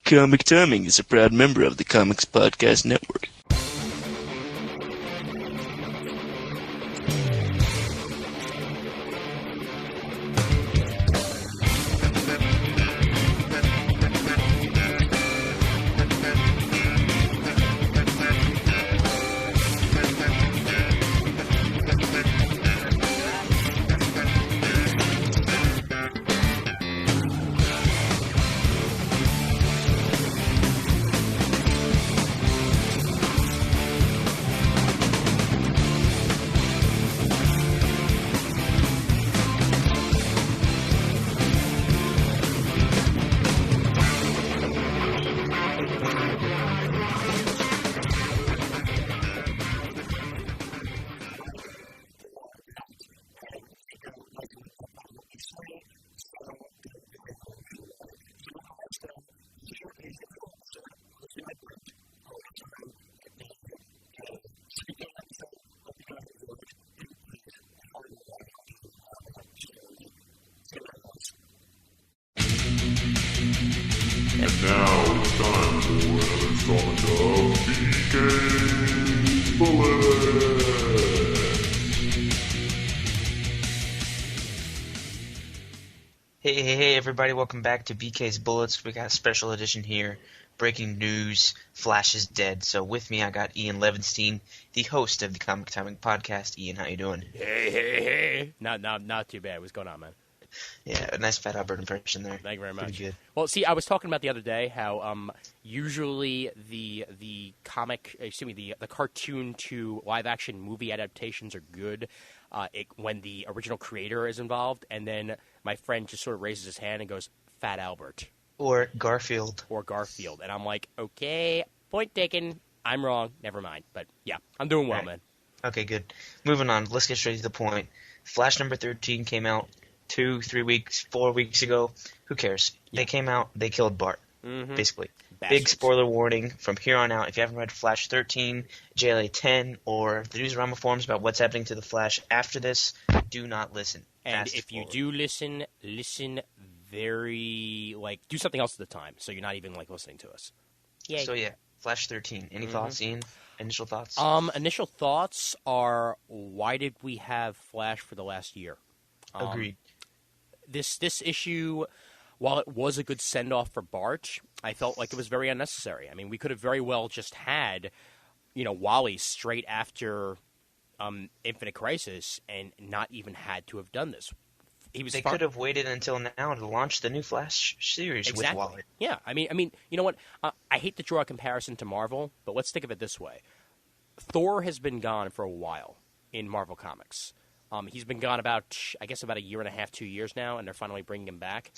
Comic Timing is a proud member of the Comics Podcast Network. And now it's time for another installment of BK Bullets. Hey, everybody, welcome back to BK's Bullets. We got a special edition here. Breaking news, Flash is dead. So with me, I got Ian Levinstein, the host of the Comic Timing Podcast. Ian, how you doing? Hey. Not too bad. What's going on, man? Yeah, a nice Fat Albert impression there. Thank you very much. Pretty good. Well, see, I was talking about the other day how usually the cartoon to live action movie adaptations are good when the original creator is involved, and then my friend just sort of raises his hand and goes, Fat Albert. Or Garfield. And I'm like, okay, point taken. I'm wrong. Never mind. But yeah, I'm doing well, man. Okay, good. Moving on. Let's get straight to the point. Flash number 13 came out 2, 3 weeks, 4 weeks ago. Who cares? Yeah. They came out, they killed Bart, basically. Bastards. Big spoiler warning from here on out. If you haven't read Flash 13, JLA 10, or the Newsarama forums about what's happening to the Flash after this, do not listen. And if you do listen very, do something else at the time, so you're not even, listening to us. Yay. So, yeah, Flash 13. Any thoughts, Ian? Initial thoughts? Initial thoughts are, why did we have Flash for the last year? Agreed. This issue, while it was a good send-off for Bart, I felt like it was very unnecessary. I mean, we could have very well just had, Wally straight after Infinite Crisis and not even had to have done this. They could have waited until now to launch the new Flash series with Wally. Yeah, I mean, you know what? I hate to draw a comparison to Marvel, but let's think of it this way. Thor has been gone for a while in Marvel Comics. He's been gone about a year and a half, 2 years now, and they're finally bringing him back.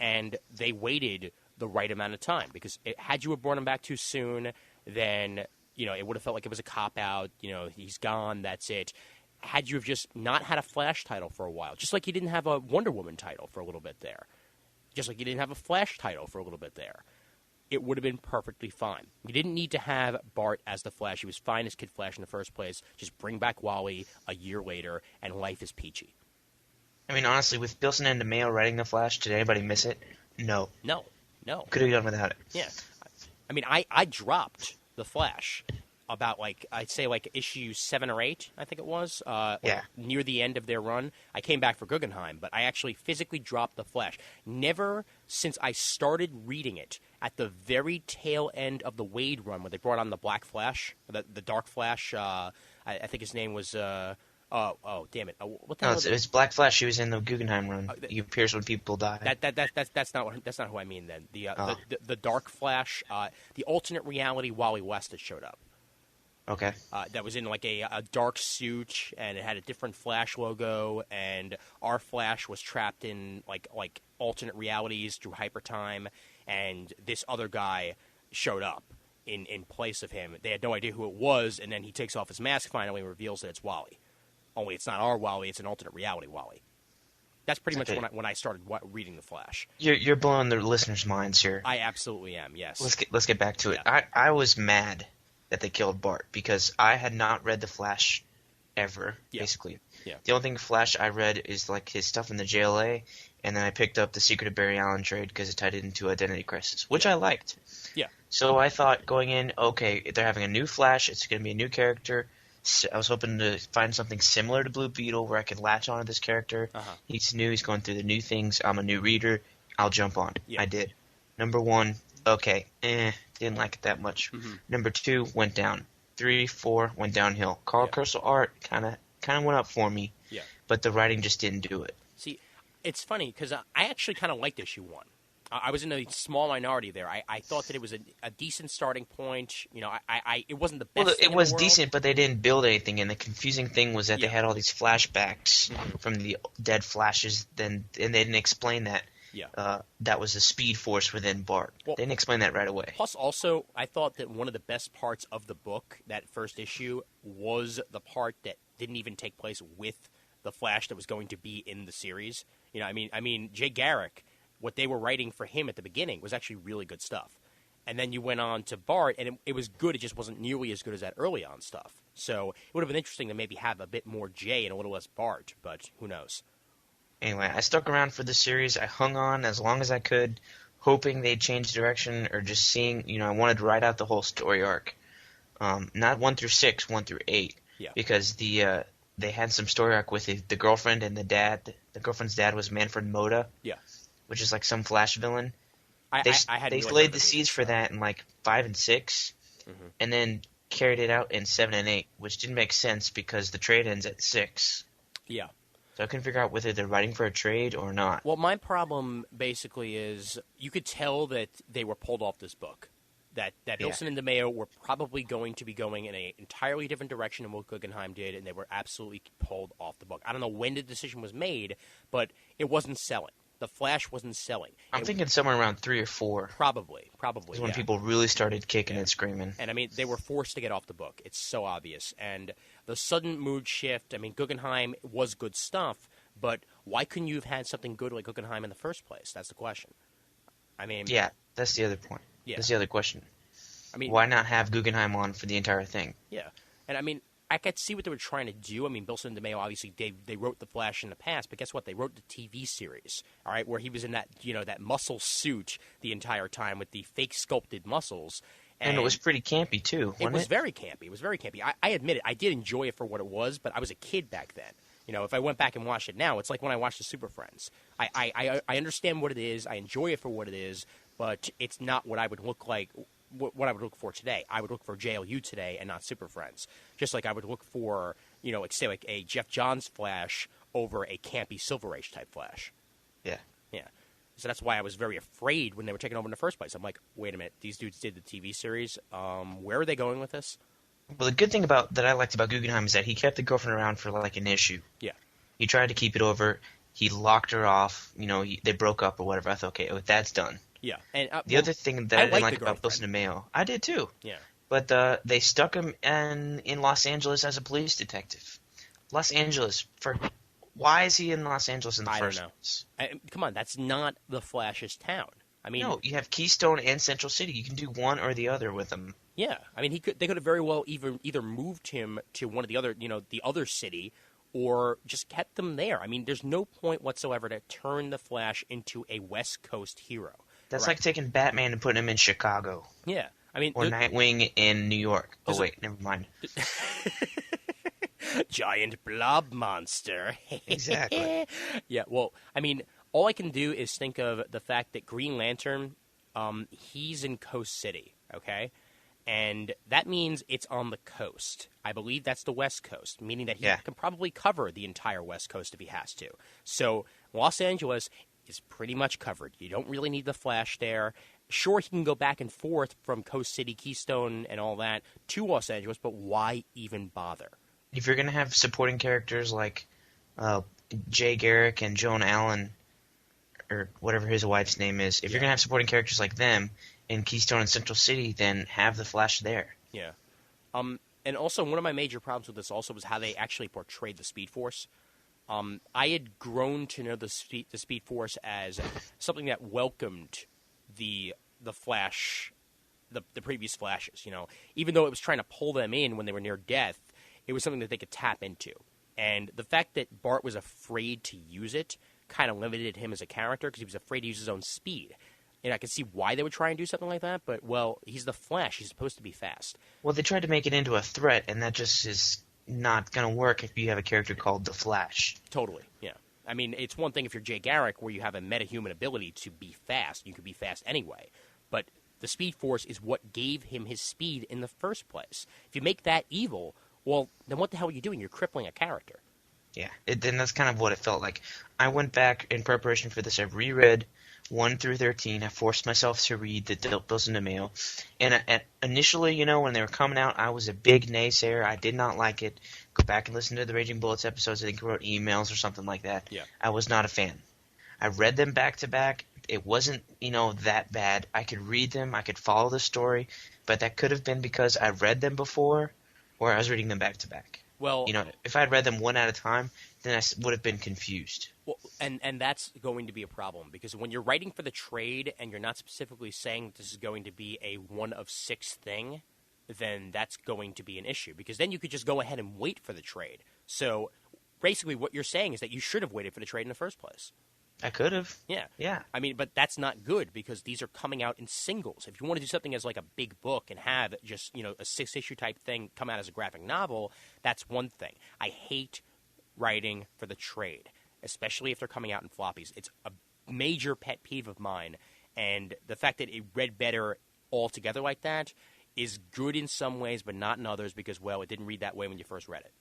And they waited the right amount of time because had you have brought him back too soon, then it would have felt like it was a cop-out. He's gone, that's it. Had you have just not had a Flash title for a while, just like you didn't have a Wonder Woman title for a little bit there, just like you didn't have a Flash title for a little bit there, it would have been perfectly fine. You didn't need to have Bart as the Flash. He was fine as Kid Flash in the first place. Just bring back Wally a year later, and life is peachy. I mean, honestly, with Bilson and DeMeo writing the Flash, did anybody miss it? No. Could have done without it. Yeah. I mean, I dropped the Flash about, I'd say, issue 7 or 8, I think it was, near the end of their run. I came back for Guggenheim, but I actually physically dropped the Flash. Never since I started reading it at the very tail end of the Wade run, when they brought on the Black Flash, the Dark Flash, I think his name was, damn it. What the hell? It's Black Flash. He was in the Guggenheim run. He appears when people die. That's not who I mean then. The Dark Flash, the alternate reality Wally West that showed up. Okay. That was in a dark suit, and it had a different Flash logo, and our Flash was trapped in like alternate realities through hypertime, and this other guy showed up in place of him. They had no idea who it was, and then he takes off his mask finally and reveals that it's Wally. Only it's not our Wally, it's an alternate reality Wally. That's pretty much when I started reading The Flash. You're blowing the listeners' minds here. I absolutely am, yes. Let's get back to it. Yeah. I was mad that they killed Bart because I had not read The Flash ever, Yeah. basically. Yeah. The only thing Flash I read is like his stuff in the JLA, and then I picked up the Secret of Barry Allen trade because it tied it into Identity Crisis, which I liked. Yeah. So I thought going in, okay, they're having a new Flash, it's going to be a new character. So I was hoping to find something similar to Blue Beetle where I could latch onto this character. Uh-huh. He's new, he's going through the new things. I'm a new reader. I'll jump on. Yeah. I did. Number 1, okay, didn't like it that much. Mm-hmm. Number 2 went down. 3, 4 went downhill. Carl Yeah. Cursor art kind of went up for me, Yeah. but the writing just didn't do it. See, it's funny because I actually kind of liked issue 1. I was in a small minority there. I thought that it was a decent starting point. You know, it wasn't the best. Well, thing it in was the world. decent, but they didn't build anything, and the confusing thing was that Yeah. they had all these flashbacks Mm-hmm. from the dead Flashes, and they didn't explain that. Yeah. That was the Speed Force within Bart. Well- They didn't explain that right away. Plus, also, I thought that one of the best parts of the book, that first issue, was the part that didn't even take place with the Flash that was going to be in the series. You know, I mean, Jay Garrick, what they were writing for him at the beginning was actually really good stuff. And then you went on to Bart, and it was good. It just wasn't nearly as good as that early on stuff. So it would have been interesting to maybe have a bit more Jay and a little less Bart, but who knows? Anyway, I stuck around for the series. I hung on as long as I could, hoping they'd change direction or just seeing, I wanted to write out the whole story arc. Not 1 through 6, 1 through 8. Yeah. Because they had some story arc with the girlfriend and the dad. The girlfriend's dad was Manfred Moda. Yeah. Which is like some Flash villain. I They hadn't they really laid heard the of seeds these, for so- that in like 5 and 6, and then carried it out in 7 and 8, which didn't make sense because the trade ends at 6. Yeah. So I couldn't figure out whether they're writing for a trade or not. Well, my problem basically is you could tell that they were pulled off this book. That Ilson and DeMeo were probably going to be going in an entirely different direction than what Guggenheim did, and they were absolutely pulled off the book. I don't know when the decision was made, but it wasn't selling. The Flash wasn't selling. I'm thinking somewhere around 3 or 4 Probably, is when yeah. people really started kicking and screaming. And I mean, they were forced to get off the book. It's so obvious. And the sudden mood shift, I mean, Guggenheim was good stuff, but why couldn't you have had something good like Guggenheim in the first place? That's the question. I mean, Yeah, that's the other point. Yeah. That's the other question. I mean, Why not have Guggenheim on for the entire thing? Yeah. And I mean, I could see what they were trying to do. I mean, Bilson and DeMeo, obviously, they wrote The Flash in the past, but guess what? They wrote the TV series, all right, where he was in that, that muscle suit the entire time with the fake sculpted muscles. And it was pretty campy, too, wasn't It was very campy. It was very campy. I admit it. I did enjoy it for what it was, but I was a kid back then. If I went back and watched it now, it's like when I watched the Super Friends. I understand what it is. I enjoy it for what it is, but it's not what I would look like. What I would look for today. I would look for JLU today and not Super Friends. Just like I would look for, say like a Jeff Johns Flash over a campy Silver Age type Flash. Yeah. Yeah. So that's why I was very afraid when they were taking over in the first place. I'm like, wait a minute, these dudes did the TV series. Where are they going with this? Well, the good thing that I liked about Guggenheim is that he kept the girlfriend around for like an issue. Yeah. He tried to keep it over. He locked her off. They broke up or whatever. I thought, okay, that's done. Yeah. And The other thing that I didn't like like the about girlfriend. Wilson DeMeo, I did too. Yeah. But they stuck him in Los Angeles as a police detective. Los Angeles, why is he in Los Angeles in the I first don't know. place? Come on, that's not the Flash's town. I mean, No, you have Keystone and Central City. You can do one or the other with them. yeah. I mean, they could have very well either moved him to one of the other, the other city, or just kept them there. I mean, there's no point whatsoever to turn the Flash into a West Coast hero. That's Right. like taking Batman and putting him in Chicago. Yeah. I mean, Or Nightwing in New York. Oh, There's a- wait, never mind. giant blob monster. Exactly. Yeah, well, I mean, all I can do is think of the fact that Green Lantern, he's in Coast City, okay? And that means it's on the coast. I believe that's the West Coast, meaning that he Yeah. can probably cover the entire West Coast if he has to. So Los Angeles is pretty much covered. You don't really need the Flash there. Sure, he can go back and forth from Coast City, Keystone, and all that to Los Angeles, but why even bother? If you're going to have supporting characters like Jay Garrick and Joan Allen, or whatever his wife's name is, if you're going to have supporting characters like them in Keystone and Central City, then have the Flash there. Yeah. And also, one of my major problems with this also was how they actually portrayed the Speed Force. I had grown to know the Speed Force as something that welcomed the Flash, the previous Flashes. Even though it was trying to pull them in when they were near death, it was something that they could tap into. And the fact that Bart was afraid to use it kind of limited him as a character because he was afraid to use his own speed. And I can see why they would try and do something like that, but, well, he's the Flash. He's supposed to be fast. Well, they tried to make it into a threat, and that just is not going to work if you have a character called the Flash. Totally, yeah. I mean, it's one thing if you're Jay Garrick where you have a metahuman ability to be fast. You could be fast anyway. But the Speed Force is what gave him his speed in the first place. If you make that evil, well, then what the hell are you doing? You're crippling a character. Yeah, then that's kind of what it felt like. I went back in preparation for this. I reread 1 through 13. I forced myself to read the bills in the mail. And initially, when they were coming out, I was a big naysayer. I did not like it. Go back and listen to the Raging Bullets episodes. I think I wrote emails or something like that. Yeah. I was not a fan. I read them back to back. It wasn't, that bad. I could read them. I could follow the story. But that could have been because I read them before or I was reading them back to back. Well, if I had read them one at a time, then I would have been confused. Well, and that's going to be a problem because when you're writing for the trade and you're not specifically saying this is going to be a 1 of 6 thing, then that's going to be an issue because then you could just go ahead and wait for the trade. So basically what you're saying is that you should have waited for the trade in the first place. I could have. Yeah. Yeah. I mean, but that's not good because these are coming out in singles. If you want to do something as like a big book and have just, a 6-issue type thing come out as a graphic novel, that's one thing. I hate writing for the trade, especially if they're coming out in floppies. It's a major pet peeve of mine, and the fact that it read better altogether like that is good in some ways but not in others because, well, it didn't read that way when you first read it.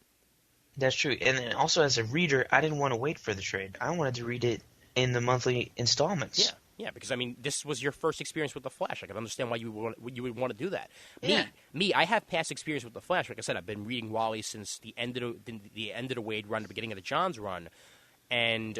That's true. And then also as a reader, I didn't want to wait for the trade. I wanted to read it in the monthly installments. Yeah, because, I mean, this was your first experience with The Flash. I can understand why you would want to do that. Yeah. Me, I have past experience with The Flash. Like I said, I've been reading Wally since the end of the Wade run, the beginning of the Johns run. And,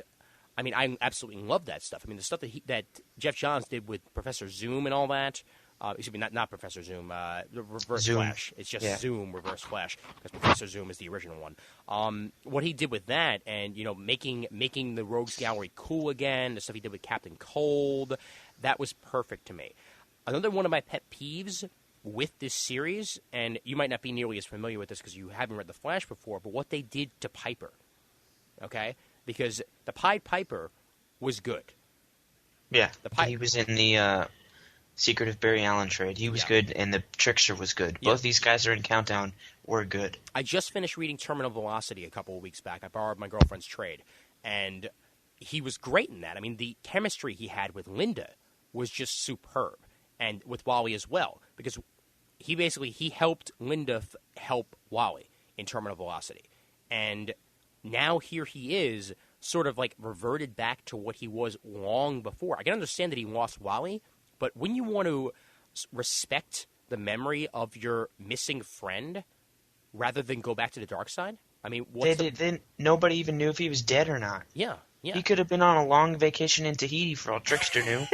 I mean, I absolutely love that stuff. I mean, the stuff that Jeff Johns did with Professor Zoom and all that, excuse me, not Professor Zoom, Reverse Zoom. Flash. It's just Zoom, Reverse Flash, because Professor Zoom is the original one. What he did with that and, making the Rogues Gallery cool again, the stuff he did with Captain Cold, that was perfect to me. Another one of my pet peeves with this series, and you might not be nearly as familiar with this because you haven't read The Flash before, but what they did to Piper, okay? Because the Pied Piper was good. Yeah, he was in the Secret of Barry Allen trade. He was good, and the Trickster was good. Both these guys are in Countdown were good. I just finished reading Terminal Velocity a couple of weeks back. I borrowed my girlfriend's trade, and he was great in that. I mean, the chemistry he had with Linda was just superb, and with Wally as well, because he helped Linda help Wally in Terminal Velocity, and now here he is, sort of like reverted back to what he was long before. I can understand that he lost Wally, but when you want to respect the memory of your missing friend rather than go back to the dark side, I mean, nobody even knew if he was dead or not. Yeah. He could have been on a long vacation in Tahiti for all Trickster knew.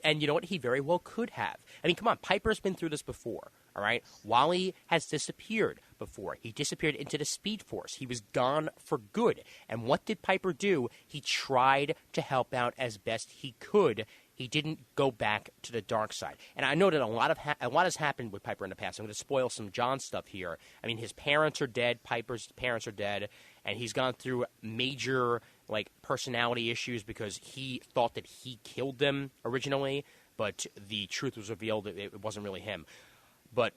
and you know what? He very well could have. I mean, come on. Piper's been through this before, all right? Wally has disappeared before. He disappeared into the Speed Force. He was gone for good. And what did Piper do? He tried to help out as best he could. He didn't go back to the dark side. And I know that a lot has happened with Piper in the past. I'm going to spoil some John stuff here. I mean, his parents are dead. Piper's parents are dead. And he's gone through major personality issues because he thought that he killed them originally, but the truth was revealed that it wasn't really him. But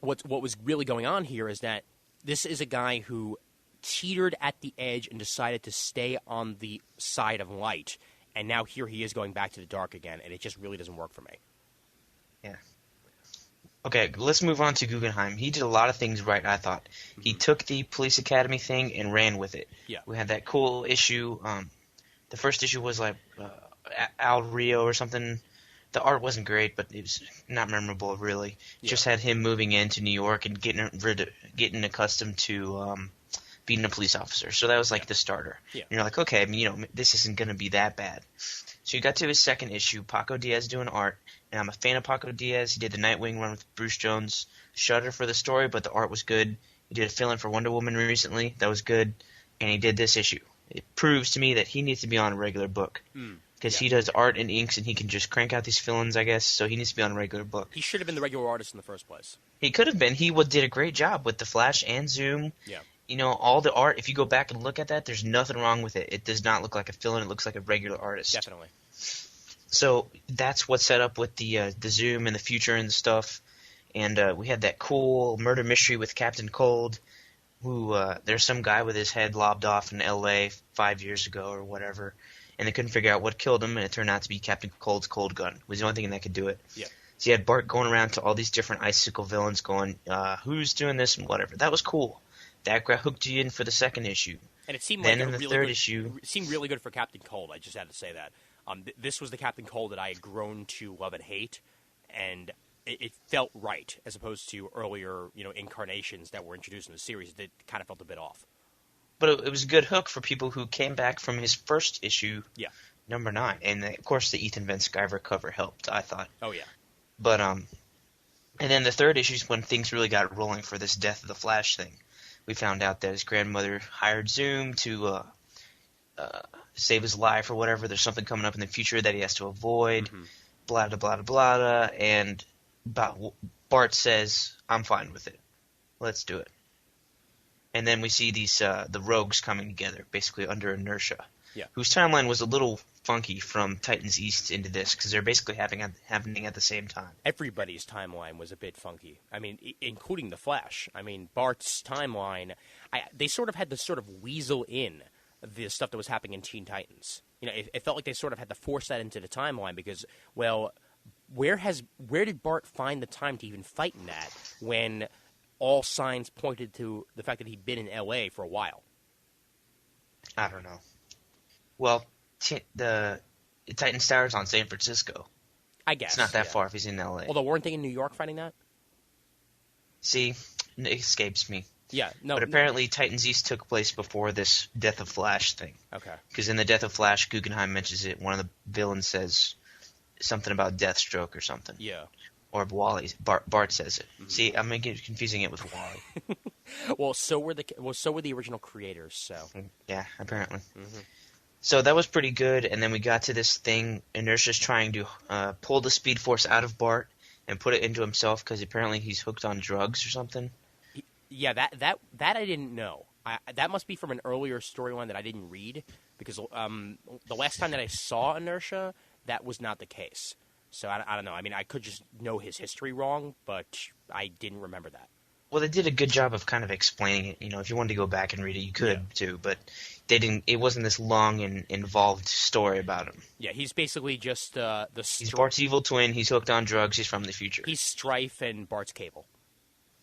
what was really going on here is that this is a guy who teetered at the edge and decided to stay on the side of light, and now here he is going back to the dark again, and it just really doesn't work for me. Yeah. Okay, let's move on to Guggenheim. He did a lot of things right, I thought. Mm-hmm. He took the Police Academy thing and ran with it. Yeah. We had that cool issue. The first issue was Al Rio or something. The art wasn't great, but it was not memorable, really. Yeah. Just had him moving into New York and getting accustomed to being a police officer. So that was the starter. Yeah. And you're like, okay, this isn't going to be that bad. So you got to his second issue, Paco Diaz doing art, and I'm a fan of Paco Diaz. He did the Nightwing run with Bruce Jones. Shudder for the story, but the art was good. He did a fill-in for Wonder Woman recently. That was good. And he did this issue. It proves to me that he needs to be on a regular book. because he does art and inks, and he can just crank out these fill-ins, I guess. So he needs to be on a regular book. He should have been the regular artist in the first place. He could have been. He did a great job with the Flash and Zoom. Yeah. You know, all the art. If you go back and look at that, there's nothing wrong with it. It does not look like a fill-in. It looks like a regular artist. Definitely. So that's what's set up with the Zoom and the future and stuff. And we had that cool murder mystery with Captain Cold, who there's some guy with his head lobbed off in L.A. 5 years ago or whatever, and they couldn't figure out what killed him, and it turned out to be Captain Cold's cold gun. It was the only thing that could do it. Yeah. So you had Bart going around to all these different icicle villains going, who's doing this and whatever. That was cool. That hooked you in for the second issue. And it seemed then like in the really third good, issue, it seemed really good for Captain Cold. I just had to say that. This was the Captain Cold that I had grown to love and hate, and it felt right as opposed to earlier, incarnations that were introduced in the series that kind of felt a bit off. But it was a good hook for people who came back from his first issue, number 9, and of course the Ethan Van Sciver cover helped, I thought. Oh yeah. But and then the third issue is when things really got rolling for this Death of the Flash thing. We found out that his grandmother hired Zoom to save his life or whatever. There's something coming up in the future that he has to avoid. Blah blah blah blah blah. And Bart says, "I'm fine with it. Let's do it." And then we see these the rogues coming together, basically under inertia. Yeah. Whose timeline was a little funky from Titans East into this, because they're basically happening at the same time. Everybody's timeline was a bit funky. I mean, including the Flash. I mean, Bart's timeline, they sort of had to sort of weasel in the stuff that was happening in Teen Titans. It felt like they sort of had to force that into the timeline because, well, where did Bart find the time to even fight in that when all signs pointed to the fact that he'd been in L.A. for a while? I don't know. Well, the Titans Tower's on San Francisco. I guess. It's not that far if he's in L.A. Although, weren't they in New York fighting that? See, it escapes me. Yeah, no. But apparently Titans East took place before this Death of Flash thing. Okay. Because in the Death of Flash, Guggenheim mentions it. One of the villains says something about Deathstroke or something. Yeah. Or Wally. Bart says it. Mm-hmm. See, I'm confusing it with Wally. Well, so were the original creators. So. Yeah, apparently. Mm-hmm. So that was pretty good, and then we got to this thing. Inertia's trying to pull the Speed Force out of Bart and put it into himself because apparently he's hooked on drugs or something. Yeah, that I didn't know. That must be from an earlier storyline that I didn't read because the last time that I saw Inertia, that was not the case. So I don't know. I mean, I could just know his history wrong, but I didn't remember that. Well, they did a good job of kind of explaining it. If you wanted to go back and read it, you could too. But they didn't. It wasn't this long and involved story about him. Yeah, he's basically just He's Bart's evil twin. He's hooked on drugs. He's from the future. He's Strife and Bart's Cable.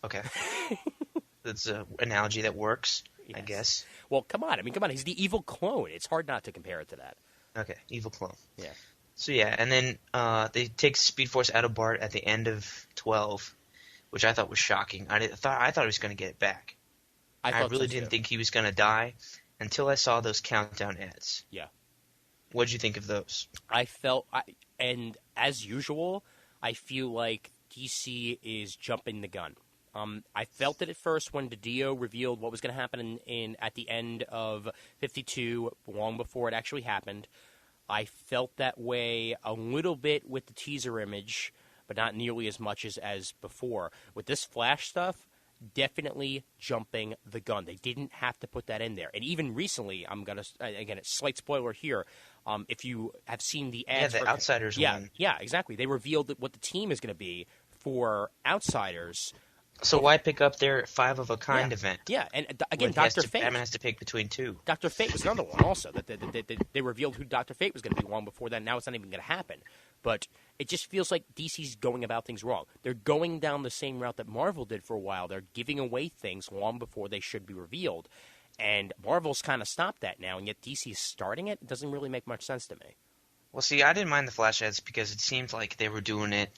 Okay, that's an analogy that works, yes. I guess. Well, come on. He's the evil clone. It's hard not to compare it to that. Okay, evil clone. Yeah. So yeah, and then they take Speed Force out of Bart at the end of 12. Which I thought was shocking. I thought he was going to get it back. I really didn't think he was going to die until I saw those countdown ads. Yeah. What did you think of those? And as usual, I feel like DC is jumping the gun. I felt it at first when DiDio revealed what was going to happen at the end of 52, long before it actually happened. I felt that way a little bit with the teaser image, but not nearly as much as before. With this Flash stuff, definitely jumping the gun. They didn't have to put that in there. And even recently, I'm going to, again, a slight spoiler here, if you have seen the ads. Yeah, the Outsiders one. Yeah, exactly. They revealed what the team is going to be for Outsiders. So why pick up their 5-of-a-kind event? Yeah, and again, Dr. Fate. Batman has to pick between two. Dr. Fate was another one also. That they revealed who Dr. Fate was going to be long before then. Now it's not even going to happen. But it just feels like DC's going about things wrong. They're going down the same route that Marvel did for a while. They're giving away things long before they should be revealed. And Marvel's kind of stopped that now, and yet DC's starting it. It doesn't really make much sense to me. Well, see, I didn't mind the Flash ads because it seemed like they were doing it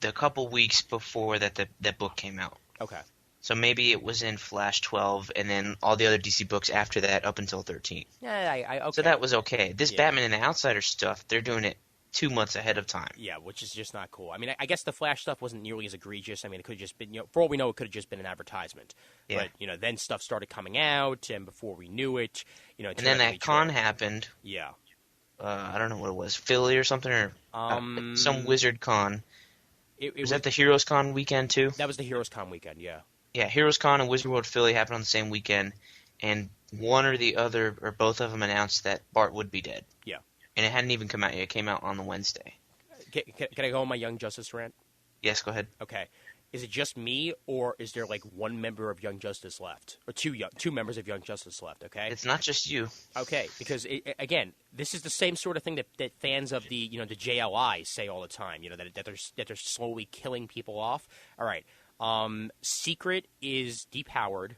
a couple weeks before that book came out. Okay. So maybe it was in Flash 12 and then all the other DC books after that up until 13. Yeah, okay. So that was okay. This Batman and the Outsider stuff, they're doing it 2 months ahead of time. Yeah, which is just not cool. I mean, I guess the Flash stuff wasn't nearly as egregious. I mean, it could have just been, for all we know, it could have just been an advertisement. Yeah. But, then stuff started coming out, and before we knew it, and then that con happened. Yeah. I don't know what it was, Philly or something, or some Wizard Con. Was that the Heroes Con weekend too? That was the Heroes Con weekend, yeah. Yeah, Heroes Con and Wizard World Philly happened on the same weekend, and one or the other, or both of them announced that Bart would be dead. Yeah. And it hadn't even come out yet. It came out on the Wednesday. Can I go on my Young Justice rant? Yes, go ahead. Okay. Is it just me, or is there like one member of Young Justice left, or two members of Young Justice left? Okay, It's not just you. okay, because again, this is the same sort of thing that fans of the the JLI say all the time. That they're slowly killing people off. All right, Secret is depowered,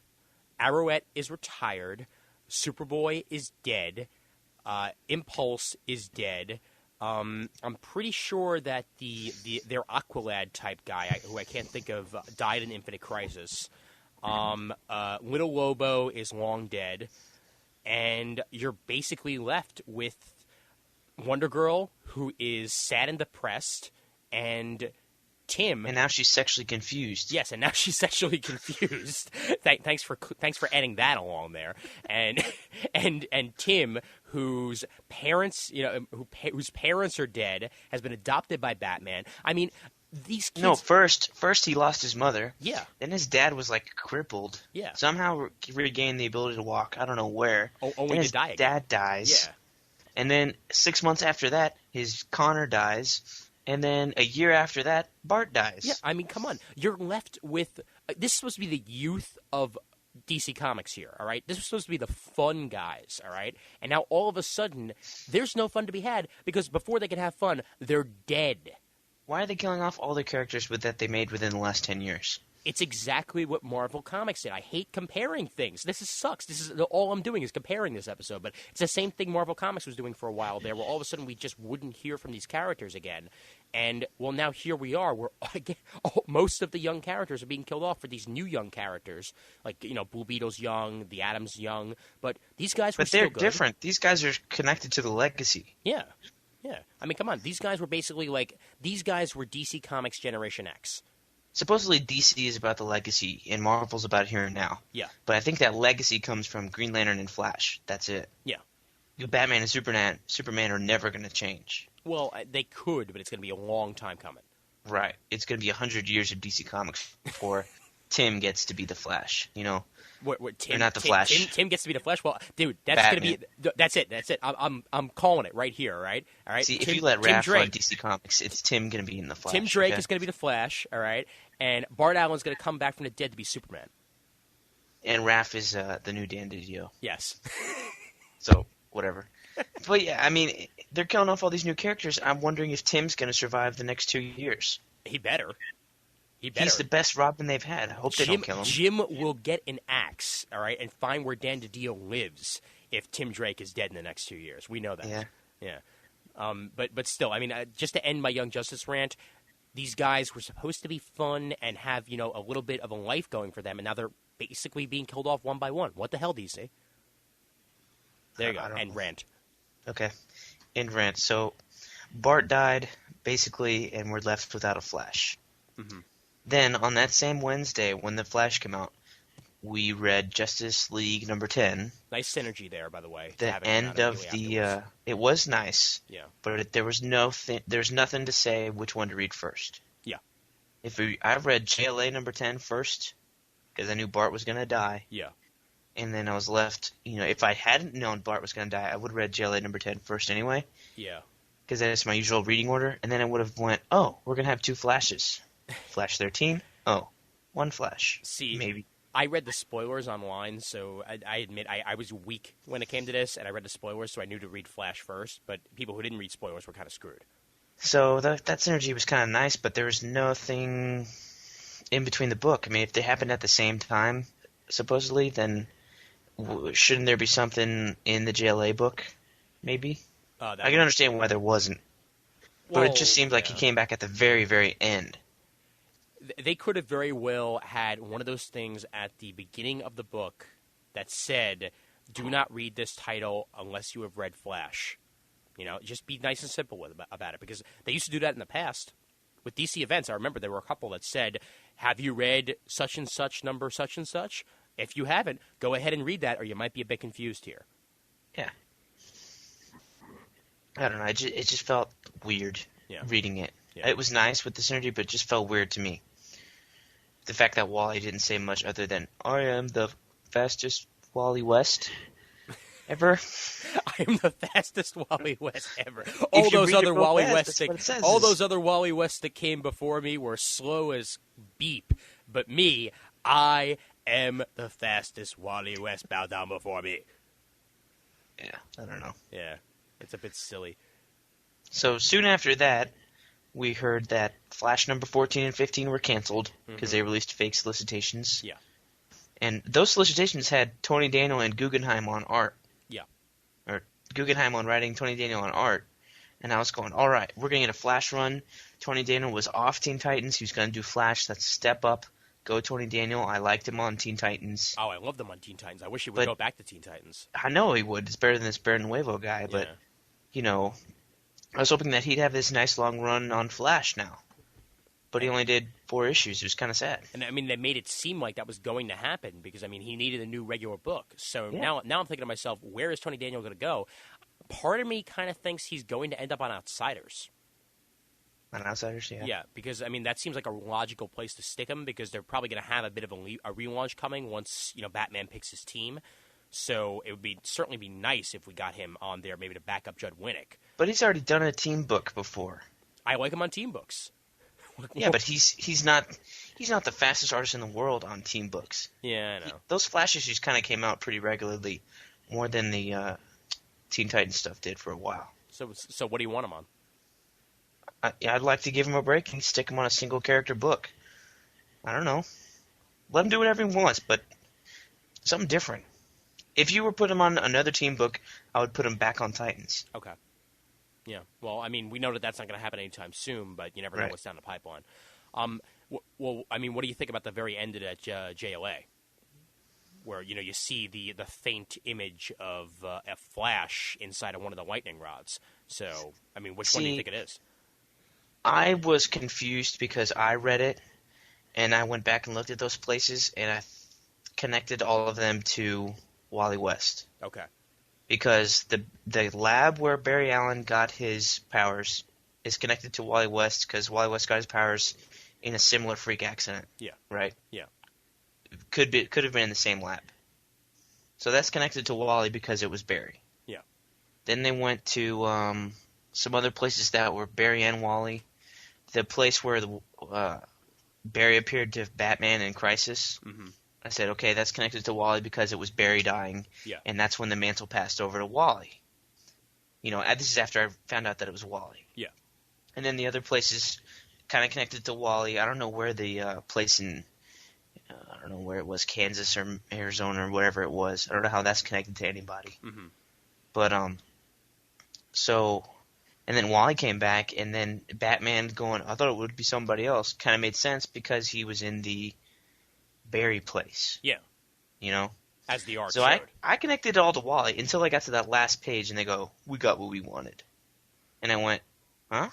Arrowette is retired, Superboy is dead, Impulse is dead. I'm pretty sure that their Aqualad type guy, who I can't think of, died in Infinite Crisis. Little Lobo is long dead, and you're basically left with Wonder Girl, who is sad and depressed, and Tim. And now she's sexually confused. Yes, and now she's sexually confused. Thanks for adding that along there. And Tim, whose parents, whose parents are dead, has been adopted by Batman. I mean, these kids. No, first he lost his mother. Yeah. Then his dad was like crippled. Yeah. Somehow regained the ability to walk. I don't know where. Only then to his die again. dad dies. Yeah. And then 6 months after that, his Connor dies. And then a year after that, Bart dies. Yeah, I mean, come on. You're left with this is supposed to be the youth of DC Comics here, all right? This is supposed to be the fun guys, all right? And now all of a sudden, there's no fun to be had because before they can have fun, they're dead. Why are they killing off all the characters that they made within the last 10 years? It's exactly what Marvel Comics did. I hate comparing things. Sucks. This is all I'm doing is comparing this episode. But it's the same thing Marvel Comics was doing for a while there, where all of a sudden we just wouldn't hear from these characters again. And well, now here we are. Where again, most of the young characters are being killed off for these new young characters, like Blue Beetle's young, the Atom's young. But these guys were still good. But they're different. These guys are connected to the legacy. Yeah, yeah. I mean, come on. These guys were basically these guys were DC Comics Generation X. Supposedly DC is about the legacy, and Marvel's about here and now. Yeah. But I think that legacy comes from Green Lantern and Flash. That's it. Yeah. Batman and Superman are never going to change. Well, they could, but it's going to be a long time coming. Right. It's going to be 100 years of DC Comics before Tim gets to be the Flash. What Tim? Or not the Flash. Tim gets to be the Flash. Well, dude, that's going to be. That's it. I'm calling it right here. Right. All right. See, if you let Raph run DC Comics, it's Tim going to be in the Flash. Tim Drake is going to be the Flash. All right. And Bart Allen's going to come back from the dead to be Superman. And Raph is the new Dan DiDio. Yes. So whatever. But yeah, I mean, they're killing off all these new characters. I'm wondering if Tim's going to survive the next 2 years. He better. He's the best Robin they've had. I hope they don't kill him. Jim will get an axe, all right, and find where Dan DiDio lives if Tim Drake is dead in the next 2 years. We know that. Yeah. Yeah. But still, I mean, just to end my Young Justice rant, these guys were supposed to be fun and have, a little bit of a life going for them, and now they're basically being killed off one by one. What the hell, DC? There you go. And rant. Okay. End rant. So, Bart died, basically, and we're left without a Flash. Mm-hmm. Then, on that same Wednesday, when the Flash came out, we read Justice League number 10. Nice synergy there, by the way. The end of the... it was nice. Yeah. But there's nothing to say which one to read first. Yeah. I read JLA number 10 first, because I knew Bart was going to die. Yeah. And then I was left, if I hadn't known Bart was going to die, I would have read JLA number 10 first anyway. Yeah. Because that's my usual reading order. And then I would have went, oh, we're going to have 2 Flashes. Flash 13? Oh, 1 Flash. See, maybe. I read the spoilers online, so I admit I was weak when it came to this, and I read the spoilers, so I knew to read Flash first. But people who didn't read spoilers were kind of screwed. So that synergy was kind of nice, but there was nothing in between the book. I mean, if they happened at the same time, supposedly, then shouldn't there be something in the JLA book? Maybe? I can understand why there wasn't. But it just seemed like he came back at the very, very end. They could have very well had one of those things at the beginning of the book that said, do not read this title unless you have read Flash. Just be nice and simple about it, because they used to do that in the past. With DC events, I remember there were a couple that said, have you read such and such number such and such? If you haven't, go ahead and read that, or you might be a bit confused here. Yeah. I don't know. It just felt weird Yeah. reading it. Yeah. It was nice with the synergy, but it just felt weird to me. The fact that Wally didn't say much other than, I am the fastest Wally West ever. I am the fastest Wally West ever. If All you those read it other real Wally fast, Wests that's that, what it says all is- those other Wally Wests that came before me were slow as beep. But me, I am the fastest Wally West. Bow down before me. Yeah, I don't know. Yeah, it's a bit silly. So soon after that, we heard that Flash number 14 and 15 were canceled because they released fake solicitations. Yeah. And those solicitations had Tony Daniel and Guggenheim on art. Yeah. Or Guggenheim on writing, Tony Daniel on art. And I was going, all right, we're going to get a Flash run. Tony Daniel was off Teen Titans. He was going to do Flash. That's a step up. Go Tony Daniel. I liked him on Teen Titans. Oh, I love them on Teen Titans. I wish he would But- go back to Teen Titans. I know he would. It's better than this Barry Nuevo guy. But, Yeah. you know, I was hoping that he'd have this nice long run on Flash now. But he only did 4 issues. It was kind of sad. And I mean, they made it seem like that was going to happen because I mean, he needed a new regular book. So Yeah. now I'm thinking to myself, where is Tony Daniel going to go? Part of me kind of thinks he's going to end up on Outsiders. On Outsiders, yeah. Yeah, because I mean that seems like a logical place to stick him because they're probably going to have a bit of a relaunch coming once Batman picks his team. So it would certainly be nice if we got him on there, maybe to back up Judd Winnick. But he's already done a team book before. I like him on team books. Yeah, but he's not the fastest artist in the world on team books. Yeah, I know. Those Flash issues kind of came out pretty regularly, more than the Teen Titans stuff did for a while. So what do you want him on? I'd like to give him a break and stick him on a single character book. I don't know. Let him do whatever he wants, but something different. If you were put him on another team book, I would put him back on Titans. Okay. Yeah. Well, I mean, we know that that's not going to happen anytime soon, but you never know Right. what's down the pipeline. Well, I mean, what do you think about the very end of that JLA, where you see the faint image of a Flash inside of one of the lightning rods? So, I mean, which one do you See, think it is? I was confused because I read it, and I went back and looked at those places, and I connected all of them to Wally West. Okay. Because the lab where Barry Allen got his powers is connected to Wally West because Wally West got his powers in a similar freak accident. Yeah. Right? Yeah. Could have been in the same lab. So that's connected to Wally because it was Barry. Yeah. Then they went to some other places that were Barry and Wally. The place where Barry appeared to Batman in Crisis. Mm-hmm. I said, okay, that's connected to Wally because it was Barry dying. Yeah. And that's when the mantle passed over to Wally. This is after I found out that it was Wally. Yeah. And then the other places kind of connected to Wally. I don't know where the place in, I don't know where it was, Kansas or Arizona or whatever it was. I don't know how that's connected to anybody. Mm-hmm. But, and then Wally came back, and then Batman going, I thought it would be somebody else, kind of made sense because he was in the Barry place. Yeah. As the art so showed. I connected it all to Wally until I got to that last page, and they go, we got what we wanted. And I went, huh?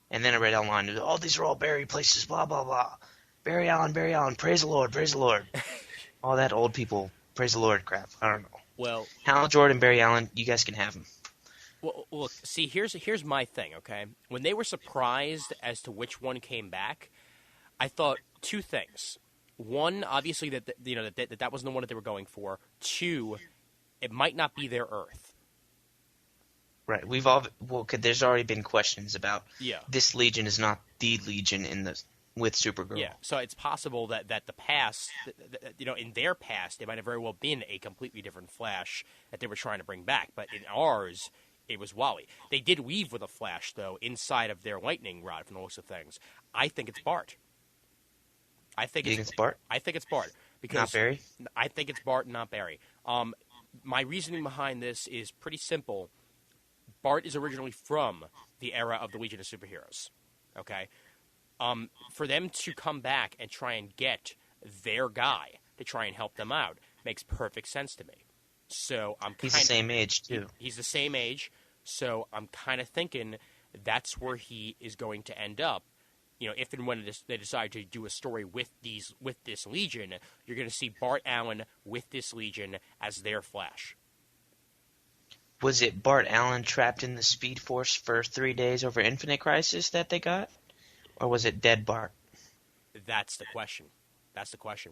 And then I read online, and oh, these are all Barry places, blah, blah, blah. Barry Allen, praise the Lord, praise the Lord. All that old people, praise the Lord crap. I don't know. Well, Hal Jordan, Barry Allen, you guys can have them. Well, look, see, here's my thing, okay? When they were surprised as to which one came back, I thought 2 things. One, obviously that that wasn't the one that they were going for. 2, it might not be their Earth. Right. There's already been questions about this Legion is not the Legion with Supergirl. Yeah, so it's possible that the past, in their past, it might have very well been a completely different Flash that they were trying to bring back. But in ours, it was Wally. They did leave with a Flash, though, inside of their lightning rod from the looks of things. I think it's Bart. You think it's Bart? I think it's Bart. Because Not Barry? I think it's Bart, not Barry. My reasoning behind this is pretty simple. Bart is originally from the era of the Legion of Superheroes. Okay? For them to come back and try and get their guy to try and help them out makes perfect sense to me. So He's the same age, too. He's the same age, so I'm kind of thinking that's where he is going to end up. If and when they decide to do a story with this Legion, you're going to see Bart Allen with this Legion as their Flash. Was it Bart Allen trapped in the Speed Force for 3 days over Infinite Crisis that they got? Or was it dead Bart? That's the question.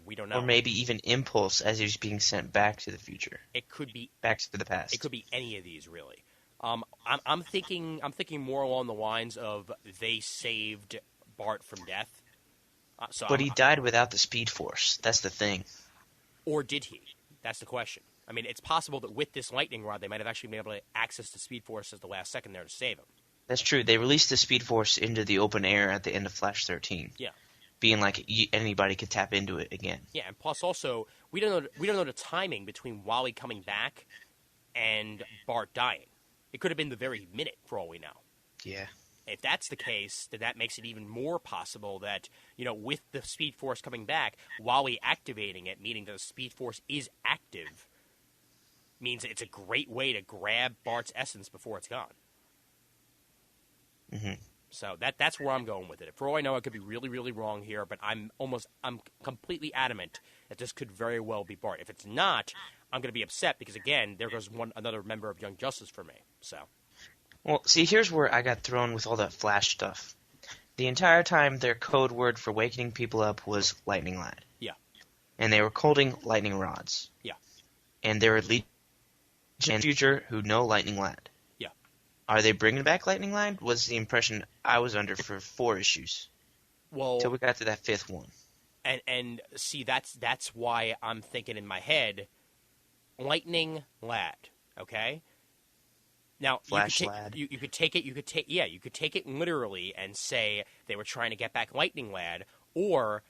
We don't know. Or maybe even Impulse as he was being sent back to the future. It could be back to the past. It could be any of these, really. I'm thinking more along the lines of they saved Bart from death. But he died without the Speed Force. That's the thing. Or did he? That's the question. I mean, it's possible that with this lightning rod, they might have actually been able to access the Speed Force at the last second there to save him. That's true. They released the Speed Force into the open air at the end of Flash 13. Yeah. Being like anybody could tap into it again. Yeah, and plus also we don't know the timing between Wally coming back and Bart dying. It could have been the very minute for all we know. Yeah. If that's the case, then that makes it even more possible that, with the Speed Force coming back, Wally activating it, meaning that the Speed Force is active, means it's a great way to grab Bart's essence before it's gone. Mm-hmm. So that's where I'm going with it. For all I know, I could be really, really wrong here, but I'm completely adamant that this could very well be Bart. If it's not, I'm going to be upset because, again, there goes another member of Young Justice for me. So, well, see, here's where I got thrown with all that Flash stuff. The entire time, their code word for waking people up was Lightning Lad. Yeah. And they were holding lightning rods. Yeah. And there are Legion in the future who know Lightning Lad. Yeah. Are they bringing back Lightning Lad? Was the impression I was under for 4 issues. Well, till we got to that 5th one. And see, that's why I'm thinking in my head, Lightning Lad. Okay. Now, Flash Lad. You could take it literally and say they were trying to get back Lightning Lad or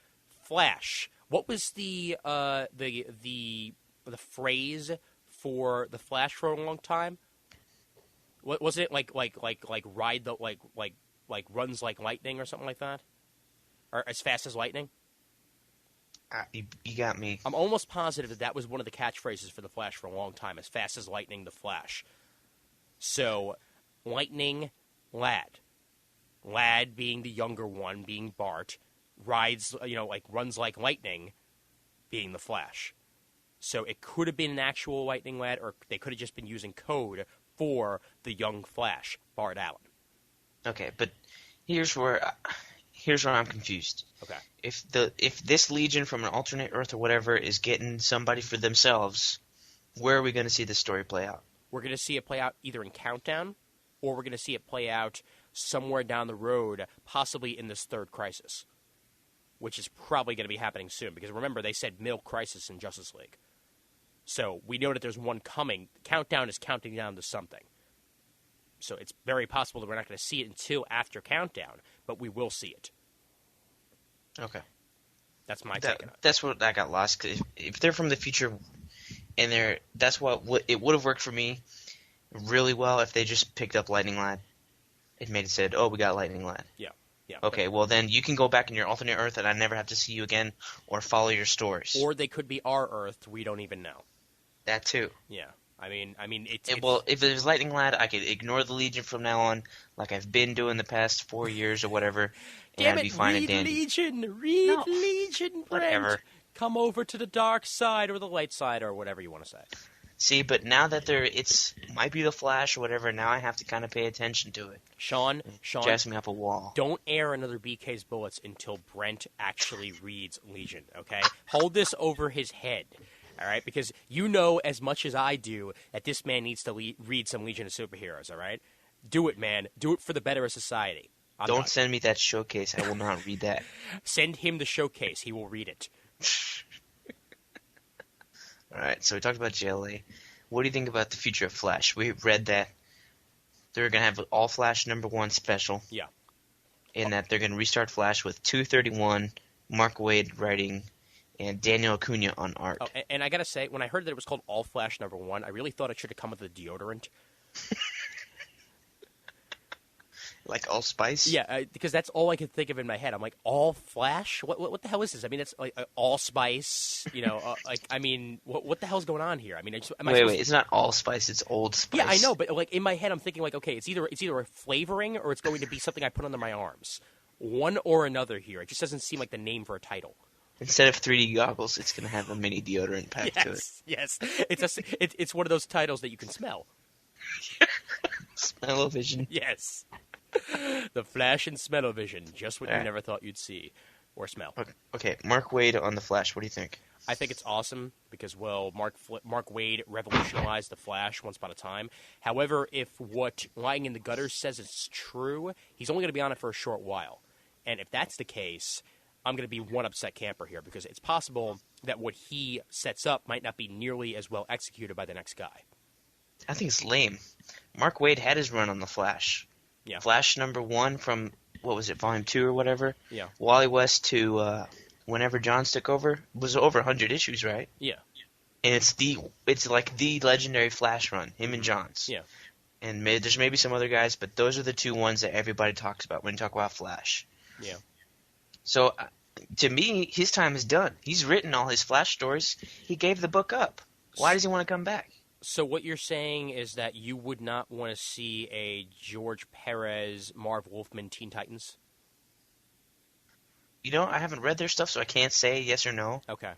Flash. What was the phrase for the Flash for a long time? What was it like ride the like runs like lightning or something like that, or as fast as lightning? You got me. I'm almost positive that was one of the catchphrases for the Flash for a long time. As fast as lightning, the Flash. So, Lightning Lad. Lad being the younger one, being Bart. Rides, runs like lightning, being the Flash. So it could have been an actual Lightning Lad, or they could have just been using code for the young Flash, Bart Allen. Okay, but here's where I'm confused. Okay. If this Legion from an alternate Earth or whatever is getting somebody for themselves, where are we going to see this story play out? We're going to see it play out either in Countdown, or we're going to see it play out somewhere down the road, possibly in this 3rd Crisis, which is probably going to be happening soon. Because remember, they said Milk Crisis in Justice League. So we know that there's one coming. Countdown is counting down to something. So it's very possible that we're not going to see it until after Countdown, but we will see it. Okay. That's my take on it. That's what I got lost. 'Cause if they're from the future, and that's what it would have worked for me really well if they just picked up Lightning Lad. It made it said, "Oh, we got Lightning Lad." Yeah. Okay, well then you can go back in your alternate Earth, and I never have to see you again or follow your stories. Or they could be our Earth. We don't even know. That too. Yeah. I mean, well, if it was Lightning Lad, I could ignore the Legion from now on, like I've been doing the past 4 years or whatever, and damn I'd be fine and dandy. Legion, Legion, Brent. Whatever. Come over to the dark side or the light side or whatever you want to say. See, but now that it might be the Flash or whatever, now I have to kind of pay attention to it. Sean, jazz me up a wall. Don't air another BK's bullets until Brent actually reads Legion. Okay, hold this over his head. All right, because you know as much as I do that this man needs to read some Legion of Superheroes. All right, do it, man. Do it for the better of society. Don't send me that showcase. I will not read that. Send him the showcase. He will read it. All right, so we talked about JLA. What do you think about the future of Flash? We read that they're going to have an All Flash #1 special. Yeah. And that they're going to restart Flash with 231, Mark Waid writing, and Daniel Acuna on art. Oh, and I got to say, when I heard that it was called All Flash #1, I really thought it should have come with a deodorant. Like Allspice? Yeah, because that's all I could think of in my head. I'm like, All Flash? What the hell is this? I mean, it's like Allspice. What the hell's going on here? I mean, wait, it's not Allspice, it's Old Spice. Yeah, I know, but like in my head, I'm thinking like, okay, it's either a flavoring or it's going to be something I put under my arms. One or another here. It just doesn't seem like the name for a title. Instead of 3D goggles, it's going to have a mini deodorant pack to it. Yes. It's one of those titles that you can smell. Smell-o-vision. Yes. The Flash and Smell-o-vision, just what you Alright. never thought you'd see or smell. Okay, Mark Waid on The Flash. What do you think? I think it's awesome because, well, Mark Waid revolutionized the Flash once upon a time. However, if what Lying in the Gutter says is true, he's only going to be on it for a short while. And if that's the case, I'm going to be one upset camper here because it's possible that what he sets up might not be nearly as well executed by the next guy. I think it's lame. Mark Waid had his run on The Flash. Yeah. Flash #1 from, what was it, Volume 2 or whatever? Yeah. Wally West to whenever Johns took over was over 100 issues, right? Yeah. And it's like the legendary Flash run, him and Johns. Yeah. And there's maybe some other guys, but those are the two ones that everybody talks about when you talk about Flash. Yeah. So, to me, his time is done. He's written all his Flash stories. He gave the book up. Why does he want to come back? So what you're saying is that you would not want to see a George Perez, Marv Wolfman Teen Titans? You know, I haven't read their stuff, so I can't say yes or no. Okay.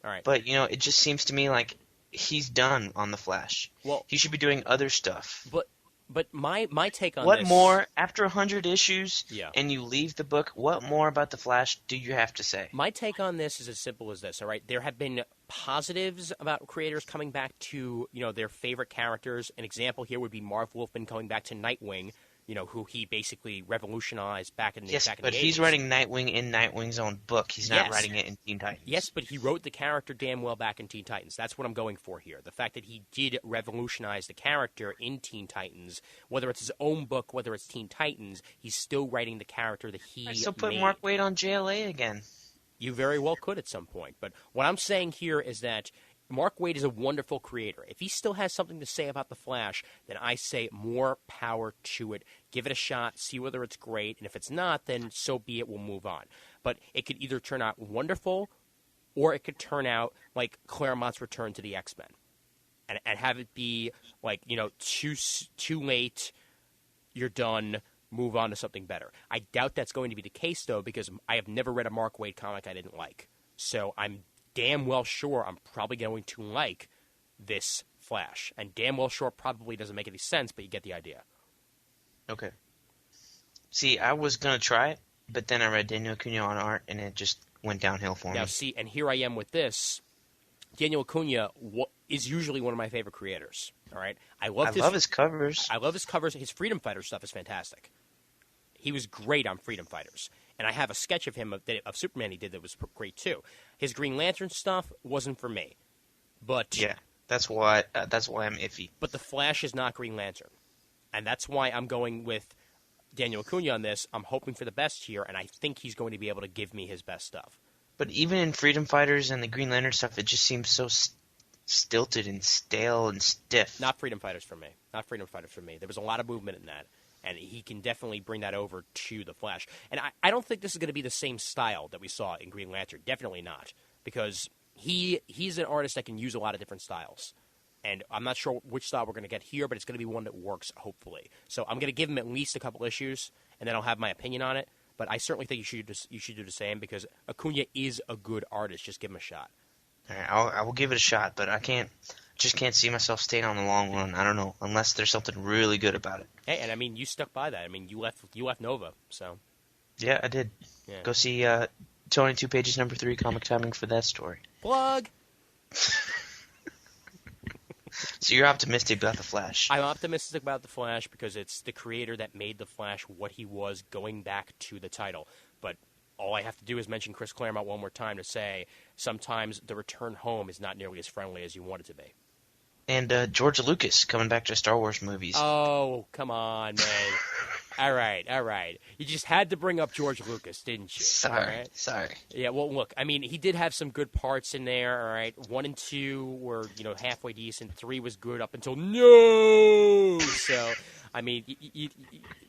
All right. But, you know, it just seems to me like he's done on The Flash. Well, He should be doing other stuff. but my take on What this... more, after 100 issues, Yeah. and you leave the book, what more about The Flash do you have to say? My take on this is as simple as this, all right? There have been positives about creators coming back to, their favorite characters. An example here would be Marv Wolfman coming back to Nightwing, who he basically revolutionized back in the Yes, back in but the he's 80s. writing Nightwing in Nightwing's own book. He's not Yes. writing it in Teen Titans. Yes, but he wrote the character damn well back in Teen Titans. That's what I'm going for here. The fact that he did revolutionize the character in Teen Titans, whether it's his own book, whether it's Teen Titans, he's still writing the character that he I still put made. Mark Waid on JLA again. You very well could at some point. But what I'm saying here is that Mark Waid is a wonderful creator. If he still has something to say about The Flash, then I say more power to it. Give it a shot, see whether it's great, and if it's not, then so be it, we'll move on. But it could either turn out wonderful, or it could turn out like Claremont's return to the X-Men. And have it be like, too late, you're done, move on to something better. I doubt that's going to be the case, though, because I have never read a Mark Waid comic I didn't like. So I'm damn well sure I'm probably going to like this Flash. And damn well sure probably doesn't make any sense, but you get the idea. Okay. See, I was going to try it, but then I read Daniel Acuna on art, and it just went downhill for Now, me. see, and here I am with this. Daniel Acuna is usually one of my favorite creators. All right? I love his covers. I love his covers. His Freedom Fighter stuff is fantastic. He was great on Freedom Fighters. And I have a sketch of him of Superman he did that was great, too. His Green Lantern stuff wasn't for me. But Yeah, that's why I'm iffy. But the Flash is not Green Lantern. And that's why I'm going with Daniel Acuna on this. I'm hoping for the best here, and I think he's going to be able to give me his best stuff. But even in Freedom Fighters and the Green Lantern stuff, it just seems so stilted and stale and stiff. Not Freedom Fighters for me. Not Freedom Fighters for me. There was a lot of movement in that. And he can definitely bring that over to the Flash. And I don't think this is going to be the same style that we saw in Green Lantern. Definitely not. Because he's an artist that can use a lot of different styles. And I'm not sure which style we're going to get here, but it's going to be one that works, hopefully. So I'm going to give him at least a couple issues, and then I'll have my opinion on it. But I certainly think you should do the same, because Acuna is a good artist. Just give him a shot. All right, I will give it a shot, but I just can't see myself staying on the long run. I don't know, unless there's something really good about it. Hey, and I mean, you stuck by that. I mean, you left Nova, so. Yeah, I did. Yeah. Go see Tony 2 Pages #3 comic timing for that story. Plug! So you're optimistic about the Flash. I'm optimistic about the Flash because it's the creator that made the Flash what he was going back to the title. But all I have to do is mention Chris Claremont one more time to say sometimes the return home is not nearly as friendly as you want it to be. And George Lucas coming back to Star Wars movies. Oh, come on, man. All right. You just had to bring up George Lucas, didn't you? Sorry. Yeah, well, look, I mean, he did have some good parts in there, all right? 1 and 2 were, halfway decent. 3 was good up until no! So, I mean,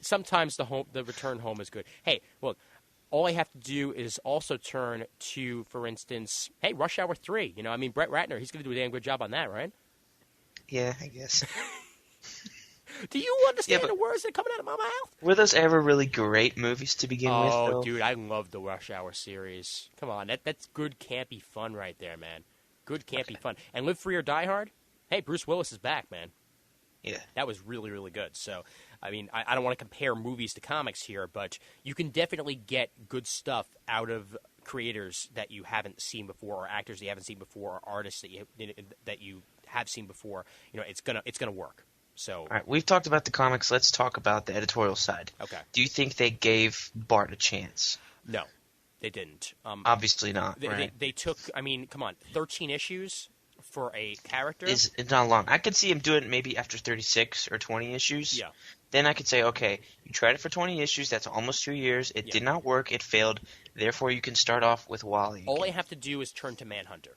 sometimes the return home is good. Hey, look, all I have to do is also turn to, for instance, hey, Rush Hour 3. Brett Ratner, he's going to do a damn good job on that, right? Yeah, I guess. Do you understand the words that are coming out of my mouth? Were those ever really great movies to begin with, though? Oh, dude, I love the Rush Hour series. Come on, that's good campy fun right there, man. Good campy fun. And Live Free or Die Hard? Hey, Bruce Willis is back, man. Yeah. That was really, really good. So, I mean, I don't want to compare movies to comics here, but you can definitely get good stuff out of creators that you haven't seen before, or actors that you haven't seen before, or artists that you have seen before. You know, it's gonna work. So, All right, we've talked about the comics. Let's talk about the editorial side. Okay. Do you think they gave Bart a chance? No, they didn't. Obviously not. They took. I mean, come on, 13 issues for a character. It's not long. I could see him do it maybe after 36 or 20 issues. Yeah. Then I could say, okay, you tried it for 20 issues. That's almost 2 years. It did not work. It failed. Therefore, you can start off with Wally. All I have to do is turn to Manhunter.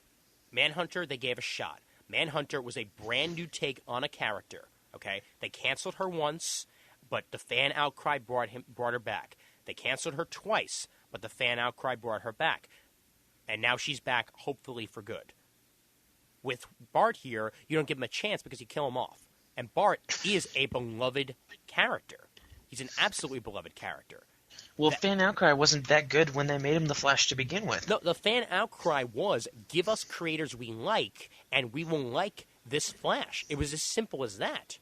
Manhunter, they gave a shot. Manhunter was a brand new take on a character. Okay, they canceled her once, but the fan outcry brought her back. They canceled her twice, but the fan outcry brought her back, and now she's back, hopefully for good. With Bart here, you don't give him a chance because you kill him off. And Bart is a beloved character. He's an absolutely beloved character. Well, fan outcry wasn't that good when they made him the Flash to begin with. No, the fan outcry was, give us creators we like, and we will like this Flash. It was as simple as that.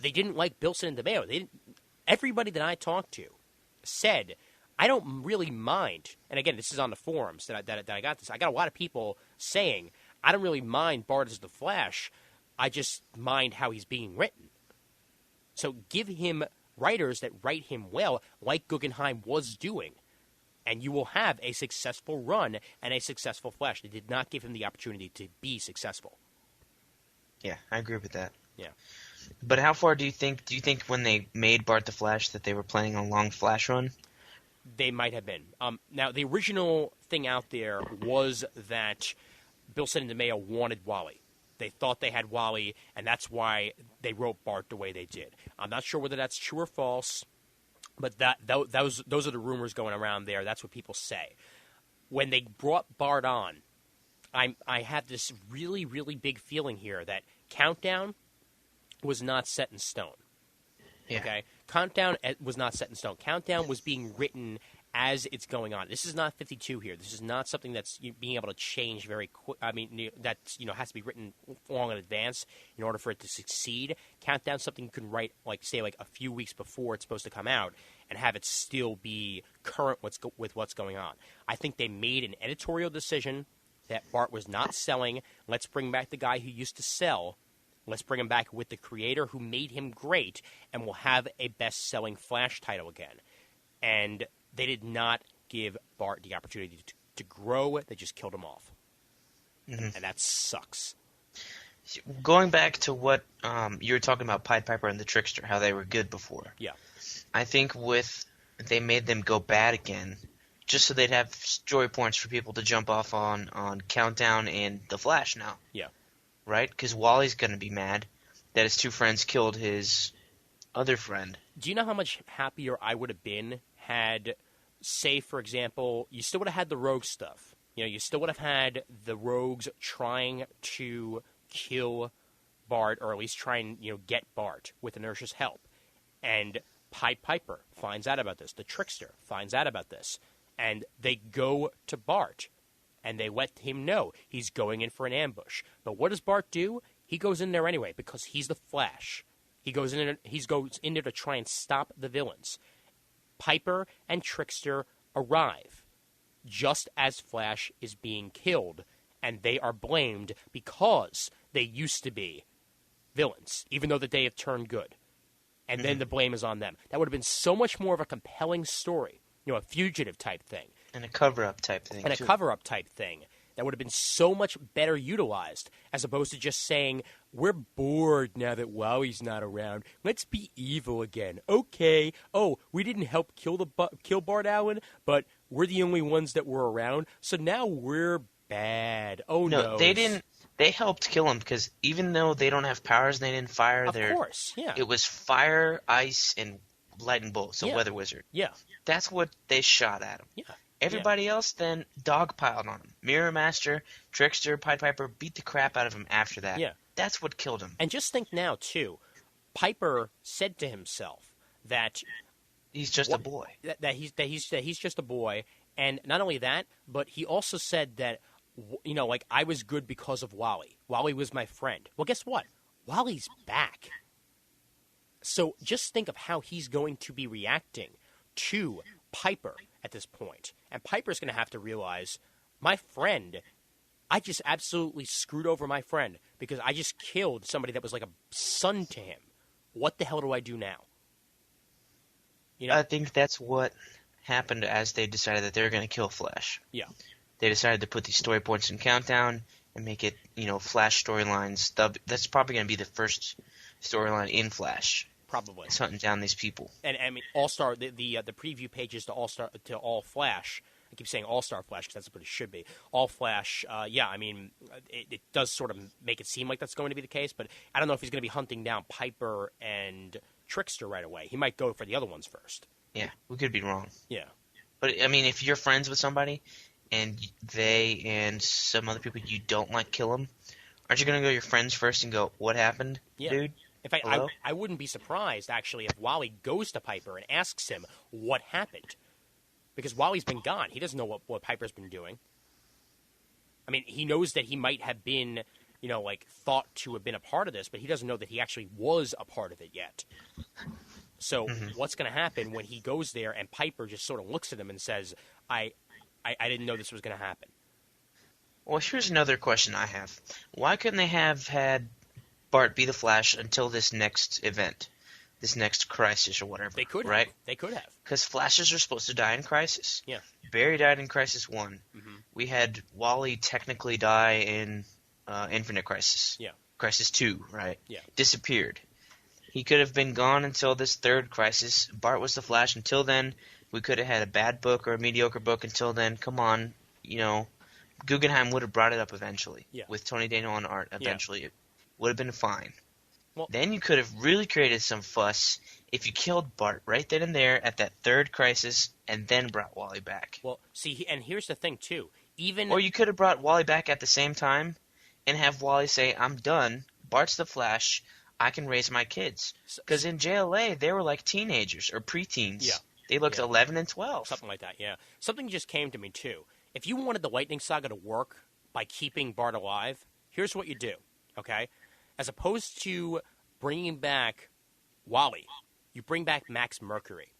They didn't like Bilson and DeMeo. Everybody that I talked to said, I don't really mind. And again, this is on the forums that I got this. I got a lot of people saying, I don't really mind Bart as the Flash. I just mind how he's being written. So give him writers that write him well, like Guggenheim was doing, and you will have a successful run and a successful Flash. They did not give him the opportunity to be successful. Yeah, I agree with that. Yeah. But how far do you think when they made Bart the Flash that they were planning on a long Flash run? They might have been. Now, the original thing out there was that Bilson and DeMeo wanted Wally. They thought they had Wally, and that's why they wrote Bart the way they did. I'm not sure whether that's true or false, but those are the rumors going around there. That's what people say. When they brought Bart on, I have this really, really big feeling here that Countdown was not set in stone. Yeah. Okay? Countdown was not set in stone. Countdown was being written as it's going on. This is not 52 here. This is not something that's being able to change very quick. I mean, that has to be written long in advance in order for it to succeed. Countdown something you can write say a few weeks before it's supposed to come out and have it still be current with what's going on. I think they made an editorial decision that Bart was not selling. Let's bring back the guy who used to sell. Let's bring him back with the creator who made him great, and we'll have a best-selling Flash title again. And they did not give Bart the opportunity to grow. They just killed him off. Mm-hmm. And that sucks. Going back to what you were talking about, Pied Piper and the Trickster, how they were good before. Yeah. I think they made them go bad again, just so they'd have story points for people to jump off on Countdown and The Flash now. Yeah. Right? Because Wally's going to be mad that his two friends killed his other friend. Do you know how much happier I would have been had, say, for example, you still would have had the rogue stuff. You still would have had the rogues trying to kill Bart, or at least try and, get Bart with Inertia's help. And Pied Piper finds out about this. The Trickster finds out about this. And they go to Bart. And they let him know he's going in for an ambush. But what does Bart do? He goes in there anyway because he's the Flash. He goes in there to try and stop the villains. Piper and Trickster arrive just as Flash is being killed, and they are blamed because they used to be villains, even though that they have turned good. And then the blame is on them. That would have been so much more of a compelling story, a fugitive type thing. And a cover-up type thing, a cover-up type thing that would have been so much better utilized as opposed to just saying, we're bored now that Wally's not around. Let's be evil again. Okay. Oh, we didn't help kill Bart Allen, but we're the only ones that were around, so now we're bad. Oh, no. They didn't. They helped kill him because even though they don't have powers, they didn't fire Of course, yeah. It was fire, ice, and lightning bolt, so Weather Wizard. Yeah. That's what they shot at him. Yeah. Everybody else then dogpiled on him. Mirror Master, Trickster, Pied Piper beat the crap out of him after that. Yeah. That's what killed him. And just think now, too, Piper said to himself that he's just a boy. That he's just a boy, and not only that, but he also said that I was good because of Wally. Wally was my friend. Well, guess what? Wally's back. So just think of how he's going to be reacting to Piper at this point. And Piper's going to have to realize, my friend, I just absolutely screwed over my friend because I just killed somebody that was like a son to him. What the hell do I do now? You know? I think that's what happened as they decided that they were going to kill Flash. Yeah. They decided to put these story points in Countdown and make it, Flash storylines. That's probably going to be the first storyline in Flash. Probably. It's hunting down these people. And I mean, All-Star, the preview pages to All Flash. I keep saying All-Star Flash because that's what it should be. All Flash, yeah, I mean, it does sort of make it seem like that's going to be the case, but I don't know if he's going to be hunting down Piper and Trickster right away. He might go for the other ones first. Yeah, we could be wrong. Yeah. But, I mean, if you're friends with somebody and they and some other people you don't like kill them, aren't you going to go to your friends first and go, what happened, dude? In fact, Hello? I wouldn't be surprised, actually, if Wally goes to Piper and asks him what happened. Because Wally's been gone. He doesn't know what Piper's been doing. I mean, he knows that he might have been, thought to have been a part of this, but he doesn't know that he actually was a part of it yet. So what's going to happen when he goes there and Piper just sort of looks at him and says, I didn't know this was going to happen? Well, here's another question I have. Why couldn't they have had Bart be the Flash until this next event? This next crisis or whatever. They could right? have. They could have. Because Flashes are supposed to die in Crisis. Yeah. Barry died in Crisis 1. Mm-hmm. We had Wally technically die in Infinite Crisis. Yeah. Crisis 2, right? Yeah. Disappeared. He could have been gone until this third Crisis. Bart was the Flash. Until then, we could have had a bad book or a mediocre book. Until then, come on, Guggenheim would have brought it up eventually. Yeah. With Tony Daniel on art eventually. Yeah. It would have been fine. Well, then you could have really created some fuss if you killed Bart right then and there at that third Crisis and then brought Wally back. Well, see, and here's the thing, too. Or you could have brought Wally back at the same time and have Wally say, I'm done. Bart's the Flash. I can raise my kids. Because in JLA, they were like teenagers or preteens. Yeah. They looked 11 and 12. Something like that, yeah. Something just came to me, too. If you wanted the Lightning Saga to work by keeping Bart alive, here's what you do, okay? As opposed to bringing back Wally, you bring back Max Mercury.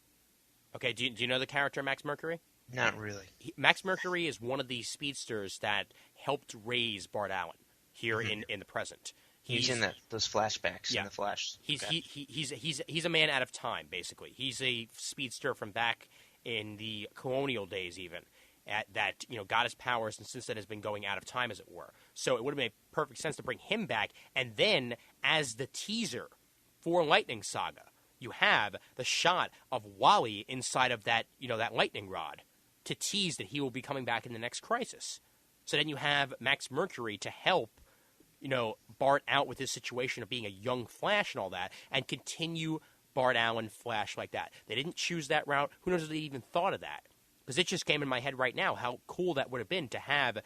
Okay, do you know the character Max Mercury? Not really. Max Mercury is one of the speedsters that helped raise Bart Allen here in the present. He's in those flashbacks in the Flash. He's a man out of time, basically. He's a speedster from back in the colonial days, even. That got his powers and since then has been going out of time, as it were. So it would have made perfect sense to bring him back, and then as the teaser for Lightning Saga, you have the shot of Wally inside of that that lightning rod to tease that he will be coming back in the next Crisis. So then you have Max Mercury to help Bart out with his situation of being a young Flash and all that, and continue Bart Allen Flash like that. They didn't choose that route. Who knows if they even thought of that? Because it just came in my head right now how cool that would have been to have,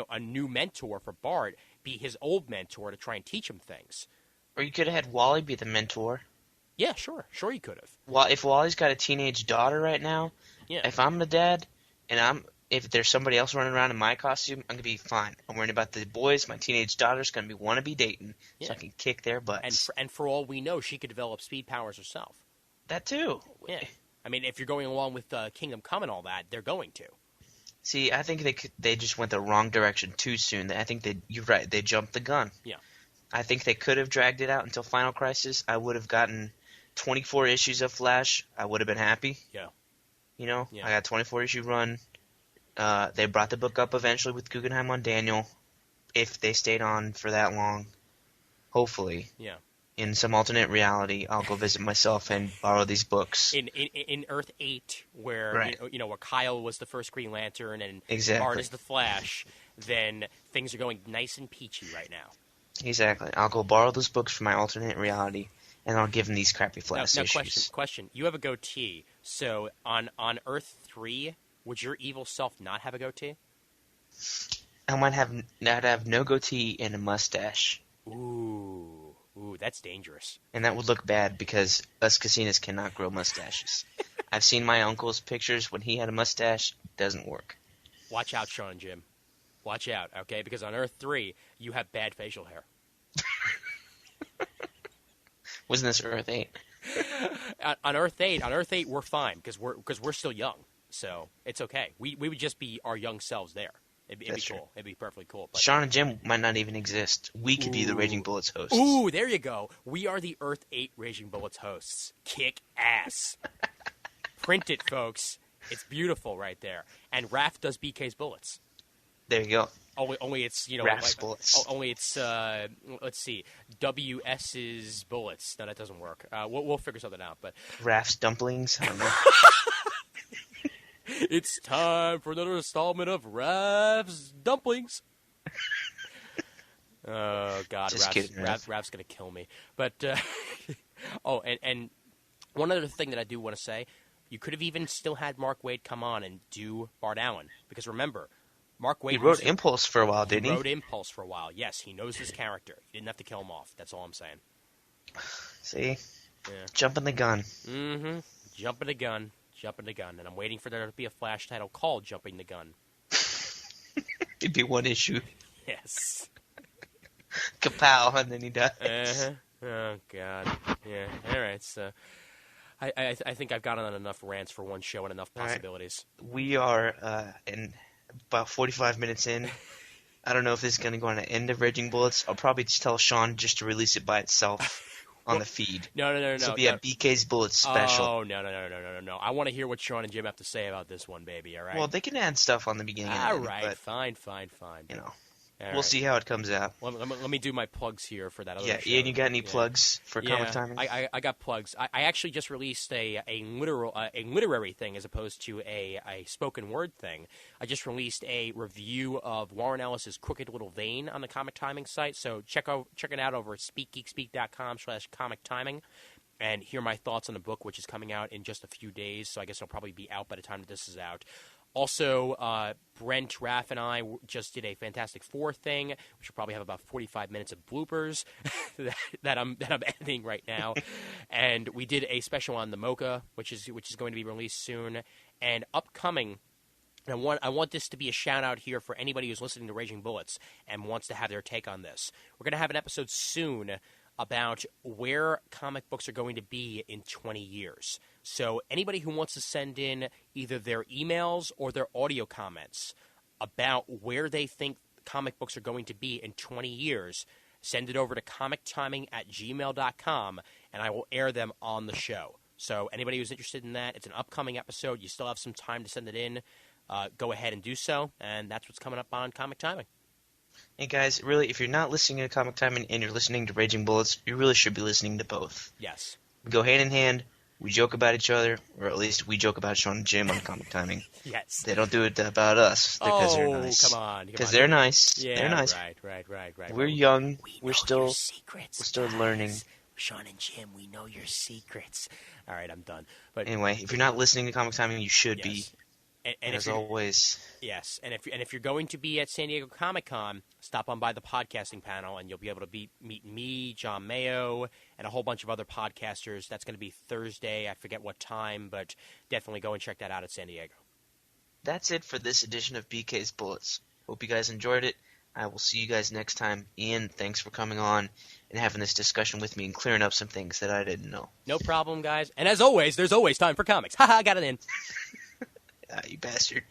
a new mentor for Bart be his old mentor to try and teach him things. Or you could have had Wally be the mentor. Yeah, sure you could have. Well, if Wally's got a teenage daughter right now, if I'm the dad and if there's somebody else running around in my costume, I'm gonna be fine. I'm worrying about the boys. My teenage daughter's gonna wanna be dating, so I can kick their butts. And for all we know, she could develop speed powers herself. That too. Yeah. I mean, if you're going along with Kingdom Come and all that, they're going to. See, I think they just went the wrong direction too soon. I think you're right. They jumped the gun. Yeah. I think they could have dragged it out until Final Crisis. I would have gotten 24 issues of Flash. I would have been happy. Yeah. I got a 24 issue run. They brought the book up eventually with Guggenheim on Daniel. If they stayed on for that long, hopefully. Yeah. In some alternate reality, I'll go visit myself and borrow these books. In Earth 8, where where Kyle was the first Green Lantern and Bart is the Flash, then things are going nice and peachy right now. Exactly. I'll go borrow those books from my alternate reality, and I'll give them these crappy Flash issues. Question. You have a goatee, so on Earth 3, would your evil self not have a goatee? I might have no goatee and a mustache. Ooh, that's dangerous. And that would look bad because us casinos cannot grow mustaches. I've seen my uncle's pictures when he had a mustache. Doesn't work. Watch out, Sean and Jim. Watch out, okay? Because on Earth 3, you have bad facial hair. Wasn't this Earth 8? on Earth 8, we're fine because we're still young, so it's okay. We would just be our young selves there. It'd be That's cool. true. It'd be perfectly cool. But, Sean and Jim might not even exist. We could be the Raging Bullets hosts. ooh, there you go. We are the Earth 8 Raging Bullets hosts. Kick ass. Print it, folks. It's beautiful right there. And Raph does BK's bullets. There you go. Only it's, Raph's bullets. Only it's let's see, WS's bullets. No, that doesn't work. We'll figure something out. But Raph's dumplings. I don't know. it's time for another installment of Raph's dumplings. Oh God, Just kidding, Raph. Raph's gonna kill me. But oh, and one other thing that I do want to say, you could have even still had Mark Waid come on and do Bart Allen, because remember, Mark Waid He wrote Impulse for a while, didn't he? He wrote Impulse for a while. Yes, he knows his character. He didn't have to kill him off. That's all I'm saying. See? Yeah. Jumping the gun. Mm-hmm. Jumping the gun. And I'm waiting for there to be a Flash title called Jumping the Gun. It'd be one issue. Yes. Kapow, and then he dies. Uh-huh. Oh, God. Yeah. All right, so I think I've gotten on enough rants for one show and enough possibilities. Right. We are in about 45 minutes in. I don't know if this is going to go on an end of Raging Bullets. I'll probably just tell Sean just to release it by itself on the feed. No. This will be a BK's Bullets special. Oh, no. I want to hear what Sean and Jim have to say about this one, baby, all right? Well, they can add stuff on the beginning. All and end, right, but, fine. You know, All we'll right. see how it comes out. Let me do my plugs here for that other Yeah, show. Ian, you got any plugs for Comic Timing? I got plugs. I actually just released a literary thing as opposed to a spoken word thing. I just released a review of Warren Ellis's Crooked Little Vein on the Comic Timing site. So check it out over at speakgeekspeak.com/comic timing and hear my thoughts on the book, which is coming out in just a few days. So I guess it'll probably be out by the time that this is out. Also, Brent, Raph, and I just did a Fantastic Four thing, which will probably have about 45 minutes of bloopers that I'm editing right now. And we did a special on the Mocha, which is going to be released soon. And upcoming, and I want this to be a shout out here for anybody who's listening to Raging Bullets and wants to have their take on this. We're going to have an episode soon about where comic books are going to be in 20 years. So anybody who wants to send in either their emails or their audio comments about where they think comic books are going to be in 20 years, send it over to comictiming@gmail.com, and I will air them on the show. So anybody who's interested in that, it's an upcoming episode. You still have some time to send it in. Go ahead and do so, and that's what's coming up on Comic Timing. Hey guys, really, if you're not listening to Comic Timing and you're listening to Raging Bullets, you really should be listening to both. Yes. We go hand in hand. We joke about each other, or at least we joke about Sean and Jim on Comic Timing. Yes. They don't do it about us because they're nice. Come on. Because they're nice. Yeah, they're nice. Right. We're young. We know We're your secrets, still guys. learning. Sean and Jim, we know your secrets. All right, I'm done. But Anyway, if you're not listening to Comic Timing, you should be. yes. And As if you're, always. yes, and if you're going to be at San Diego Comic-Con, stop on by the podcasting panel, and you'll be able to meet me, John Mayo, and a whole bunch of other podcasters. That's going to be Thursday. I forget what time, but definitely go and check that out at San Diego. That's it for this edition of BK's Bullets. Hope you guys enjoyed it. I will see you guys next time. Ian, thanks for coming on and having this discussion with me and clearing up some things that I didn't know. No problem, guys. And as always, there's always time for comics. Haha, got it in. You bastard.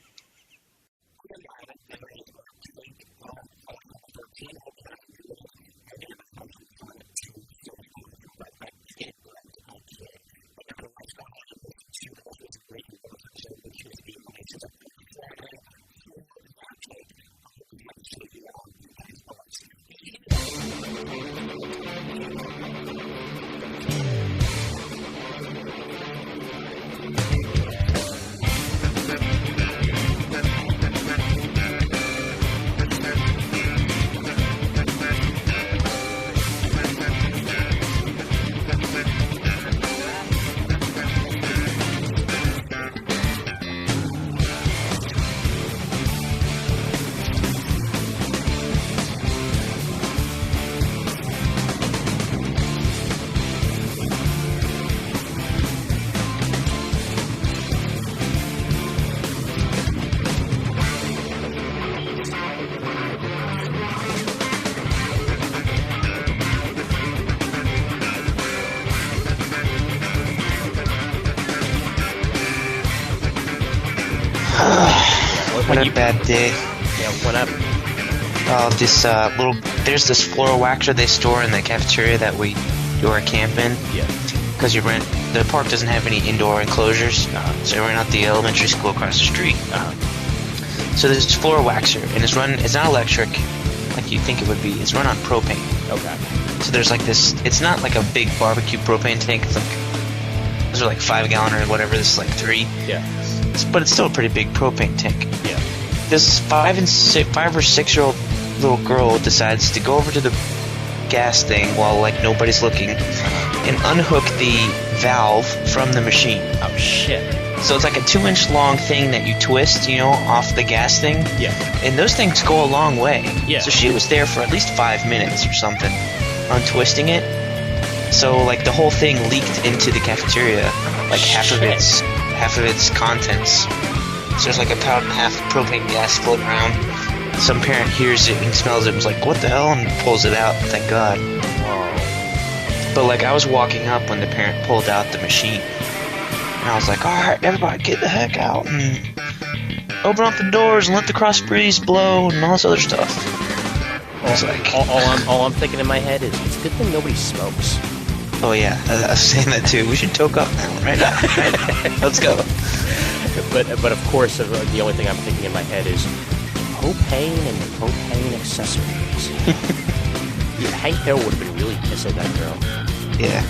What a bad day. Yeah, what happened? There's this floor waxer they store in the cafeteria that we do our camp in. Yeah. Because the park doesn't have any indoor enclosures, so I ran out the elementary school across the street. So there's this floor waxer, and it's not electric like you think it would be. It's run on propane. Okay. So there's like this. It's not like a big barbecue propane tank. It's like those are like 5 gallon or whatever. This is like 3. Yeah. But it's still a pretty big propane tank. Yeah. This 5 or 6-year-old little girl decides to go over to the gas thing while like nobody's looking and unhook the valve from the machine. Oh shit. So it's like a 2-inch long thing that you twist, off the gas thing. Yeah. And those things go a long way. Yeah. So she was there for at least 5 minutes or something, untwisting it. So like the whole thing leaked into the cafeteria, like half of its contents. So there's like a pound and a half of propane gas floating around. Some parent hears it and smells it and was like, "What the hell?" and pulls it out. Thank God. But like I was walking up when the parent pulled out the machine. And I was like, "Alright, everybody get the heck out and open up the doors and let the cross breeze blow and all this other stuff." I was like, all I'm thinking in my head is, it's a good thing nobody smokes. "Oh yeah, I was saying that too. We should toke up now, right now. Let's go." But of course, the only thing I'm thinking in my head is propane and propane accessories. Yeah, Hank Hill would have been really pissed at that girl. Yeah.